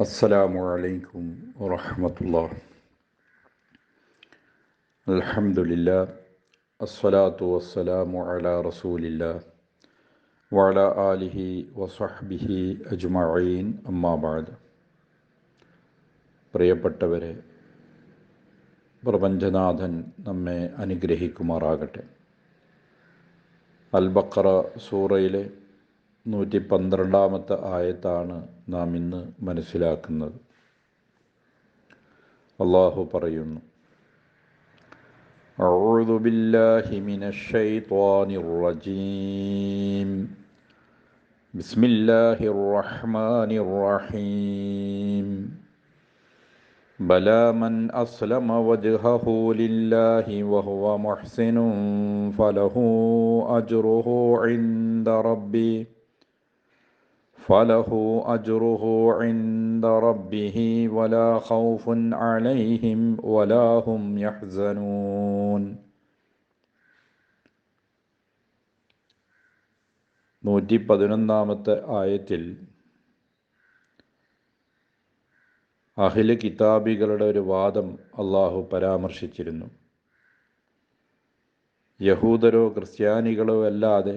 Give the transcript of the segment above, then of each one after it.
അസ്സലാമു അലൈക്കും വറഹ്മത്തുള്ളാഹി. അൽഹംദുലില്ലാഹ് അസ്സലാത്തു വസ്സലാമു അലാ റസൂലില്ലാഹ് വഅലാ ആലിഹി വസഹ്ബിഹി അജ്മഈൻ. അമ്മാ ബഅദ്. പ്രിയപ്പെട്ടവരെ, പ്രപഞ്ചനാഥൻ നമ്മെ അനുഗ്രഹിക്കുമാറാകട്ടെ. അൽ ബഖറ സൂറയിലെ 112 ആയത്താണ് നാം ഇന്ന് മനസ്സിലാക്കുന്നത്. അല്ലാഹു പറയുന്നു: അഊദു ബില്ലാഹി മിനശ് ശൈത്വാനിർ റജീം. ബിസ്മില്ലാഹിർ റഹ്മാനിർ റഹീം. ബലാ മൻ അസ്ലമ വജ്ഹഹു ലില്ലാഹി വഹുവ മുഹ്സിനുൻ ഫലഹു അജ്റുഹു ഇൻദ റബ്ബിഹി വലാ ഖൗഫുൻ അലൈഹിം വലാ ഹും യഹ്സനൂൻ. 111 ആയത്തിൽ അഹ്ലു കിതാബികളുടെ ഒരു വാദം അള്ളാഹു പരാമർശിച്ചിരുന്നു. യഹൂദരോ ക്രിസ്ത്യാനികളോ അല്ലാതെ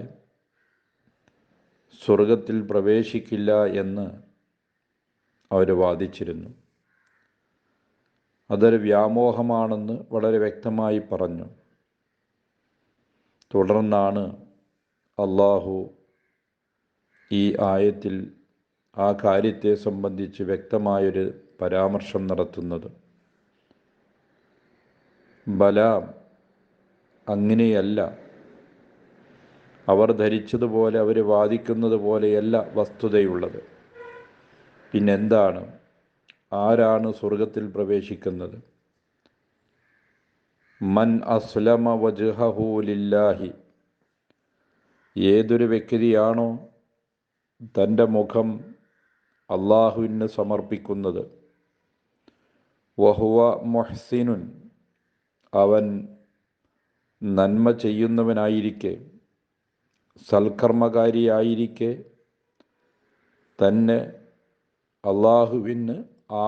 സ്വർഗത്തിൽ പ്രവേശിക്കില്ല എന്ന് അവർ വാദിച്ചിരുന്നു. അതൊരു വ്യാമോഹമാണെന്ന് വളരെ വ്യക്തമായി പറഞ്ഞു. തുടർന്നാണ് അള്ളാഹു ഈ ആയത്തിൽ ആ കാര്യത്തെ സംബന്ധിച്ച് വ്യക്തമായൊരു പരാമർശം നടത്തുന്നത്. ബലാം, അങ്ങനെയല്ല, അവർ ധരിച്ചതുപോലെ, അവർ വാദിക്കുന്നത് പോലെയല്ല വസ്തുതയുള്ളത്. പിന്നെന്താണ്? ആരാണ് സ്വർഗത്തിൽ പ്രവേശിക്കുന്നത്? മൻ അസ്ലമ വജ്ഹഹു ലില്ലാഹി, ഏതൊരു വ്യക്തിയാണോ തൻ്റെ മുഖം അള്ളാഹുവിന് സമർപ്പിക്കുന്നത്, വഹുവ മുഹ്സിനുൻ, അവൻ നന്മ ചെയ്യുന്നവനായിരിക്കെ, സൽക്കർമ്മകാരിയായിരിക്കെ തന്നെ അള്ളാഹുവിന്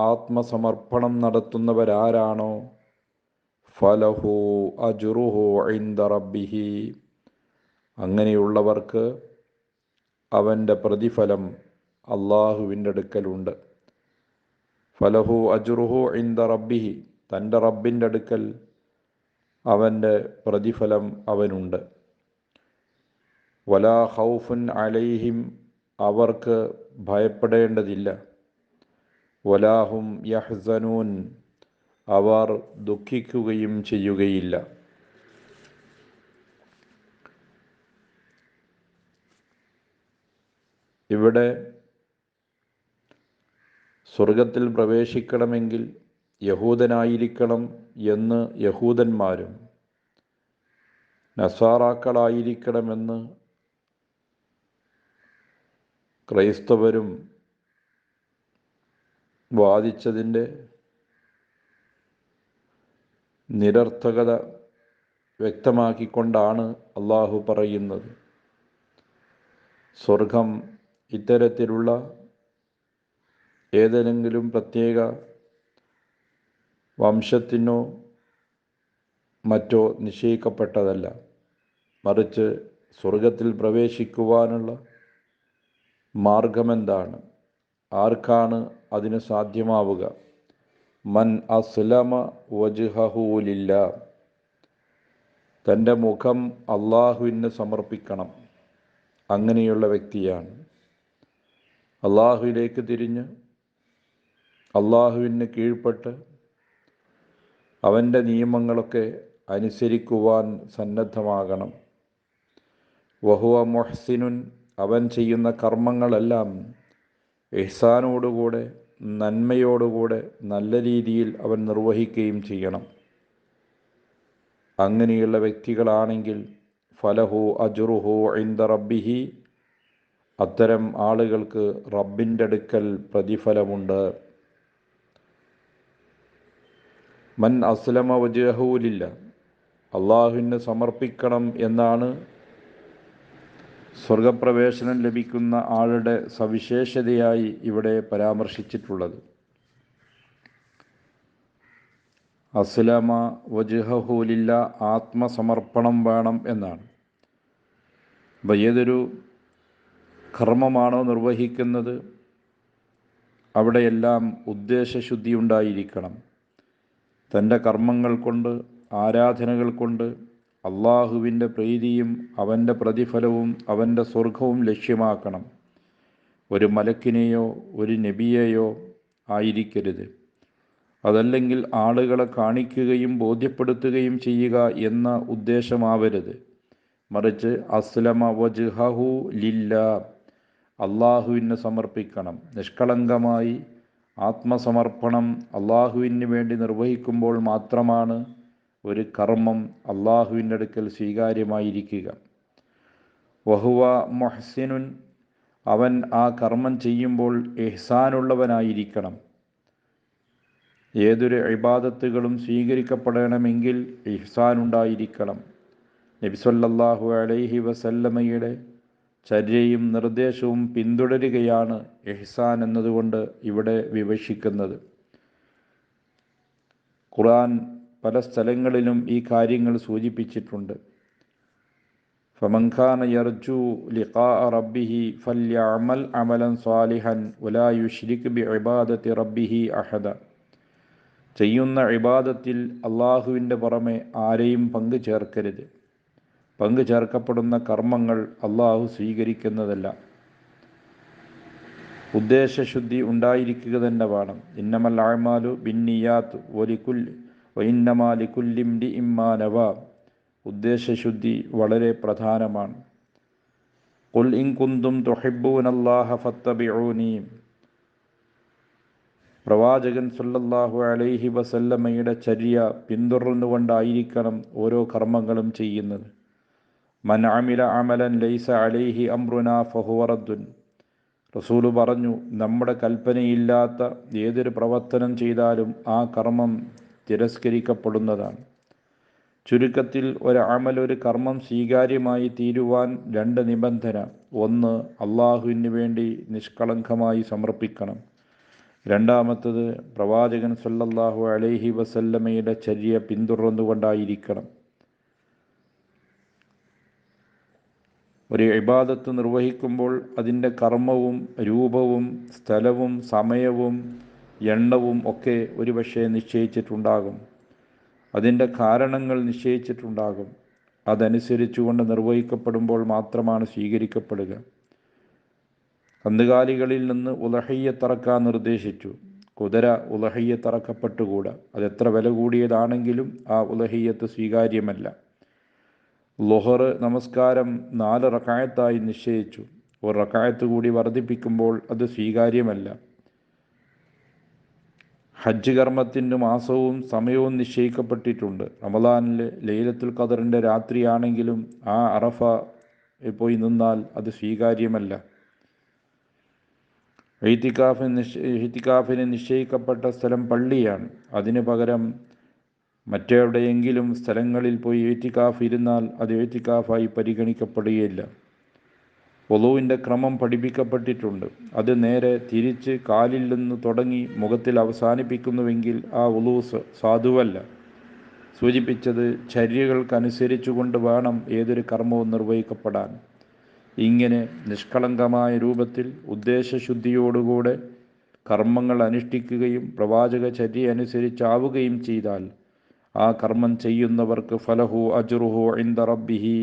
ആത്മസമർപ്പണം നടത്തുന്നവരാരാണോ, ഫലഹു അജ്റുഹു ഇൻദ റബ്ബിഹി, അങ്ങനെയുള്ളവർക്ക് അവൻ്റെ പ്രതിഫലം അള്ളാഹുവിൻ്റെ അടുക്കലുണ്ട്. ഫലഹു അജ്റുഹു ഇൻദ റബ്ബിഹി, തൻ്റെ റബ്ബിൻ്റെ അടുക്കൽ അവൻ്റെ പ്രതിഫലം അവനുണ്ട്. വലാ ഖൗഫുൻ അലൈഹിം, അവർക്ക് ഭയപ്പെടേണ്ടതില്ല. വലാഹും യഹ്സനൂൻ, അവർ ദുഃഖിക്കുകയും ചെയ്യുകയില്ല. ഇവിടെ സ്വർഗത്തിൽ പ്രവേശിക്കണമെങ്കിൽ യഹൂദനായിരിക്കണം എന്ന് യഹൂദന്മാരും നസാറാക്കളായിരിക്കണമെന്ന് ക്രൈസ്തവരും വാദിച്ചതിൻ്റെ നിരർത്ഥകത വ്യക്തമാക്കിക്കൊണ്ടാണ് അള്ളാഹു പറയുന്നത്, സ്വർഗം ഇത്തരത്തിലുള്ള ഏതെങ്കിലും പ്രത്യേക വംശത്തിനോ മറ്റോ നിശ്ചയിക്കപ്പെട്ടതല്ല. മറിച്ച് സ്വർഗത്തിൽ പ്രവേശിക്കുവാനുള്ള മാർഗമെന്താണ്? ആർക്കാണ് അതിന് സാധ്യമാവുക? മൻ അസ്ലമ വജ്ഹഹു ലില്ലാഹ്, തൻ്റെ മുഖം അള്ളാഹുവിന് സമർപ്പിക്കണം. അങ്ങനെയുള്ള വ്യക്തിയാണ് അള്ളാഹുവിലേക്ക് തിരിഞ്ഞ് അള്ളാഹുവിന് കീഴ്പ്പെട്ട് അവൻ്റെ നിയമങ്ങളൊക്കെ അനുസരിക്കുവാൻ സന്നദ്ധമാകണം. വഹുവ മുഹ്സിനുൻ, അവൻ ചെയ്യുന്ന കർമ്മങ്ങളെല്ലാം ഇഹ്സാനോടുകൂടെ, നന്മയോടുകൂടെ, നല്ല രീതിയിൽ അവൻ നിർവഹിക്കുകയും ചെയ്യണം. അങ്ങനെയുള്ള വ്യക്തികളാണെങ്കിൽ ഫലഹു അജ്റുഹു ഇൻദ റബ്ബിഹി, അത്തരം ആളുകൾക്ക് റബ്ബിൻ്റെ അടുക്കൽ പ്രതിഫലമുണ്ട്. മൻ അസ്ലമ വജ്ഹഹു ലില്ലാഹ്, അള്ളാഹുവിന് സമർപ്പിക്കണം എന്നാണ് സ്വർഗപ്രവേശനം ലഭിക്കുന്ന ആളുടെ സവിശേഷതയായി ഇവിടെ പരാമർശിച്ചിട്ടുള്ളത്. അസ്ലമ വജ്ഹഹു ലില്ലാ, ആത്മസമർപ്പണം വേണം എന്നാണ്. അപ്പോൾ ഏതൊരു കർമ്മമാണോ നിർവഹിക്കുന്നത് അവിടെയെല്ലാം ഉദ്ദേശശുദ്ധി ഉണ്ടായിരിക്കണം. തൻ്റെ കർമ്മങ്ങൾ കൊണ്ട്, ആരാധനകൾ കൊണ്ട് അള്ളാഹുവിൻ്റെ പ്രീതിയും അവൻ്റെ പ്രതിഫലവും അവൻ്റെ സ്വർഗവും ലക്ഷ്യമാക്കണം. ഒരു മലക്കിനെയോ ഒരു നബിയെയോ ആയിരിക്കരുത്. അതല്ലെങ്കിൽ ആളുകളെ കാണിക്കുകയും ബോധ്യപ്പെടുത്തുകയും ചെയ്യുക എന്ന ഉദ്ദേശമാവരുത്. മറിച്ച് അസ്ലമ വജ്ഹഹു ലില്ലാ, അള്ളാഹുവിന് സമർപ്പിക്കണം. നിഷ്കളങ്കമായി ആത്മസമർപ്പണം അള്ളാഹുവിന് വേണ്ടി നിർവഹിക്കുമ്പോൾ മാത്രമാണ് ഒരു കർമ്മം അള്ളാഹുവിൻ്റെ അടുക്കൽ സ്വീകാര്യമായിരിക്കുക. വഹുവ മുഹ്സിനുൻ, അവൻ ആ കർമ്മം ചെയ്യുമ്പോൾ ഇഹ്സാനുള്ളവനായിരിക്കണം. ഏതൊരു ഇബാദത്തുകളും സ്വീകരിക്കപ്പെടണമെങ്കിൽ ഇഹ്സാനുണ്ടായിരിക്കണം. നബി സല്ലല്ലാഹു അലൈഹി വസല്ലമയുടെ ചര്യയും നിർദ്ദേശവും പിന്തുടരുകയാണ് ഇഹ്സാൻ എന്നതുകൊണ്ട് ഇവിടെ വിവക്ഷിക്കുന്നത്. ഖുർആൻ പല സ്ഥലങ്ങളിലും ഈ കാര്യങ്ങൾ സൂചിപ്പിച്ചിട്ടുണ്ട്. ഫമൻ കാന യർജു ലിഖാഅ റബ്ബിഹി ഫല്യഅമൽ അമലൻ സാലിഹൻ വലാ യുശ്രിക് ബിഇബാദത്തി റബ്ബിഹി അഹദ. ചെയ്യുന്ന ഇബാദത്തിൽ അള്ളാഹുവിൻ്റെ പുറമെ ആരെയും പങ്കു ചേർക്കരുത്. പങ്കു ചേർക്കപ്പെടുന്ന കർമ്മങ്ങൾ അള്ളാഹു സ്വീകരിക്കുന്നതല്ല. ഉദ്ദേശശുദ്ധി ഉണ്ടായിരിക്കുക തന്നെ വേണം. ഇന്നമൽ അഅ്മാലു ബിന്നിയാത്ത് വഇന്നമാ ലികുല്ലി ഇംരിഇൻ മാ നവാ. ഉദ്ദേശശുദ്ധി വളരെ പ്രധാനമാണ്. ഖുൽ ഇൻ കുന്തും തുഹിബ്ബൂനല്ലാഹ ഫത്തബിഊനി. പ്രവാചകൻ സല്ലല്ലാഹു അലൈഹി വസല്ലമയുടെ ചര്യ പിന്തുടർന്നുകൊണ്ടായിരിക്കണം ഓരോ കർമ്മങ്ങളും ചെയ്യുന്നത്. മൻ അമില അമലൻ ലൈസ അലൈഹി അംറുനാ ഫഹുവ റദ്ദുൻ. റസൂല് പറഞ്ഞു, നമ്മുടെ കൽപ്പനയില്ലാത്ത ഏതൊരു പ്രവർത്തനം ചെയ്താലും ആ കർമ്മം തിരസ്കരിക്കപ്പെടുന്നതാണ്. ചുരുക്കത്തിൽ ഒരു കർമ്മം സ്വീകാര്യമായി തീരുവാൻ രണ്ട് നിബന്ധന. ഒന്ന്, അള്ളാഹുവിന് വേണ്ടി നിഷ്കളങ്കമായി സമർപ്പിക്കണം. രണ്ടാമത്തത്, പ്രവാചകൻ സല്ലല്ലാഹു അലൈഹി വസല്ലമയുടെ ചര്യ പിന്തുടർന്നുകൊണ്ടായിരിക്കണം. ഒരു ഇബാദത്ത് നിർവഹിക്കുമ്പോൾ അതിൻ്റെ കർമ്മവും രൂപവും സ്ഥലവും സമയവും എണ്ണവും ഒക്കെ ഒരുപക്ഷെ നിശ്ചയിച്ചിട്ടുണ്ടാകും. അതിൻ്റെ കാരണങ്ങൾ നിശ്ചയിച്ചിട്ടുണ്ടാകും. അതനുസരിച്ചുകൊണ്ട് നിർവഹിക്കപ്പെടുമ്പോൾ മാത്രമാണ് സ്വീകരിക്കപ്പെടുക. കന്നുകാലികളിൽ നിന്ന് ഉളഹിയ്യത്തറക്കാൻ നിർദ്ദേശിച്ചു. കുതിര ഉളഹിയ്യത്തറക്കപ്പെട്ടുകൂടാ. അതെത്ര വില കൂടിയതാണെങ്കിലും ആ ഉളഹിയ്യത്ത് സ്വീകാര്യമല്ല. ളുഹർ നമസ്കാരം 4 റക്അത്തായി നിശ്ചയിച്ചു. ഒരു റക്അത്ത് കൂടി വർദ്ധിപ്പിക്കുമ്പോൾ അത് സ്വീകാര്യമല്ല. ഹജ്ജ് കർമ്മത്തിൻ്റെ മാസവും സമയവും നിശ്ചയിക്കപ്പെട്ടിട്ടുണ്ട്. റമദാനിലെ ലൈലത്തുൽ ഖദറിൻ്റെ രാത്രിയാണെങ്കിലും ആ അറഫ പോയി നിന്നാൽ അത് സ്വീകാര്യമല്ല. ഇഅ്തികാഫിന് നിശ്ചയിക്കപ്പെട്ട സ്ഥലം പള്ളിയാണ്. അതിനു പകരം മറ്റെവിടെയെങ്കിലും സ്ഥലങ്ങളിൽ പോയി ഇഅ്തികാഫ് ഇരുന്നാൽ അത് ഇഅ്തികാഫായി പരിഗണിക്കപ്പെടുകയില്ല. വുളൂവിൻ്റെ ക്രമം പഠിപ്പിക്കപ്പെട്ടിട്ടുണ്ട്. അത് നേരെ തിരിച്ച് കാലിൽ നിന്ന് തുടങ്ങി മുഖത്തിൽ അവസാനിപ്പിക്കുന്നുവെങ്കിൽ ആ വുളൂ സാധുവല്ല. സൂചിപ്പിച്ചത് ചര്യകൾക്കനുസരിച്ചുകൊണ്ട് വേണം ഏതൊരു കർമ്മവും നിർവഹിക്കപ്പെടാൻ. ഇങ്ങനെ നിഷ്കളങ്കമായ രൂപത്തിൽ ഉദ്ദേശശുദ്ധിയോടുകൂടെ കർമ്മങ്ങൾ അനുഷ്ഠിക്കുകയും പ്രവാചക ചര്യ അനുസരിച്ചാവുകയും ചെയ്താൽ ആ കർമ്മം ചെയ്യുന്നവർക്ക് ഫലഹു അജ്റുഹു ഇൻദ റബ്ബിഹി,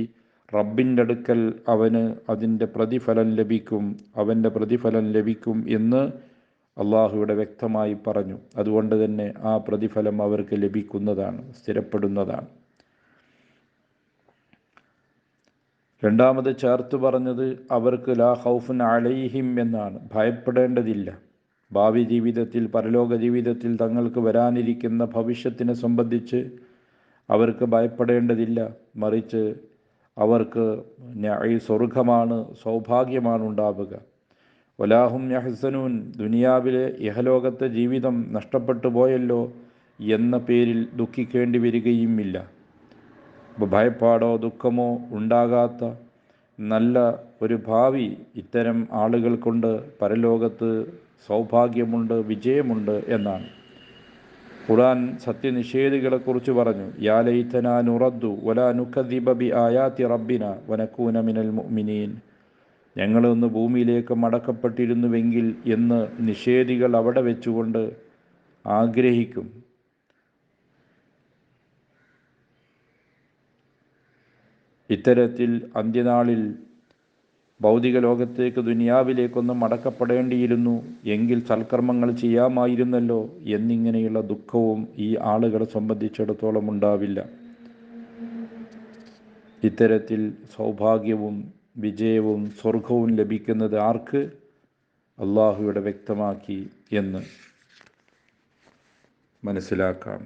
റബ്ബിൻ്റെ അടുക്കൽ അവന് അതിൻ്റെ പ്രതിഫലം ലഭിക്കും, അവൻ്റെ പ്രതിഫലം ലഭിക്കും എന്ന് അള്ളാഹുവിടെ വ്യക്തമായി പറഞ്ഞു. അതുകൊണ്ട് തന്നെ ആ പ്രതിഫലം അവർക്ക് ലഭിക്കുന്നതാണ്, സ്ഥിരപ്പെടുന്നതാണ്. രണ്ടാമത് ചേർത്ത് പറഞ്ഞത് അവർക്ക് ലാ ഖൗഫുൻ അലൈഹിം എന്നാണ്. ഭയപ്പെടേണ്ടതില്ല. ഭാവി ജീവിതത്തിൽ, പരലോക ജീവിതത്തിൽ തങ്ങൾക്ക് വരാനിരിക്കുന്ന ഭവിഷ്യത്തിനെ സംബന്ധിച്ച് അവർക്ക് ഭയപ്പെടേണ്ടതില്ല. മറിച്ച് അവർക്ക് സ്വർഗമാണ്, സൗഭാഗ്യമാണ് ഉണ്ടാവുക. വലാഹും യഹ്സനൂൻ, ദുനിയാവിലെ ഇഹലോകത്തെ ജീവിതം നഷ്ടപ്പെട്ടു പോയല്ലോ എന്ന പേരിൽ ദുഃഖിക്കേണ്ടി വരികയുമില്ല. ഭയപ്പാടോ ദുഃഖമോ ഉണ്ടാകാത്ത നല്ല ഒരു ഭാവി ഇത്തരം ആളുകൾക്കുണ്ട്, പരലോകത്ത് സൗഭാഗ്യമുണ്ട്, വിജയമുണ്ട് എന്നാണ്. ഖുർആൻ സത്യനിഷേധികളെക്കുറിച്ച് പറഞ്ഞു, യാ ലൈതനാ നുറദ്ദു വലാ നുകദ്ദിബ ബി ആയാതി റബ്ബിന വനകൂന മിനൽ മുഅ്മിനീൻ. ഞങ്ങളൊന്ന് ഭൂമിയിലേക്ക് മടക്കപ്പെട്ടിരുന്നുവെങ്കിൽ എന്ന് നിഷേധികൾ അവിടെ വെച്ചുകൊണ്ട് ആഗ്രഹിക്കും. ഇത്തരത്തിൽ അന്ത്യനാളിൽ ഭൗതിക ലോകത്തേക്ക്, ദുനിയാവിലേക്കൊന്ന് മടക്കപ്പെടേണ്ടിയിരുന്നു എങ്കിൽ സൽക്കർമ്മങ്ങൾ ചെയ്യാമായിരുന്നല്ലോ എന്നിങ്ങനെയുള്ള ദുഃഖവും ഈ ആളുകളെ സംബന്ധിച്ചിടത്തോളം ഉണ്ടാവില്ല. ഇത്തരത്തിൽ സൗഭാഗ്യവും വിജയവും സ്വർഗവും ലഭിക്കുന്നത് ആർക്ക്? അള്ളാഹു ഇവിടെ വ്യക്തമാക്കി എന്ന് മനസ്സിലാക്കാം.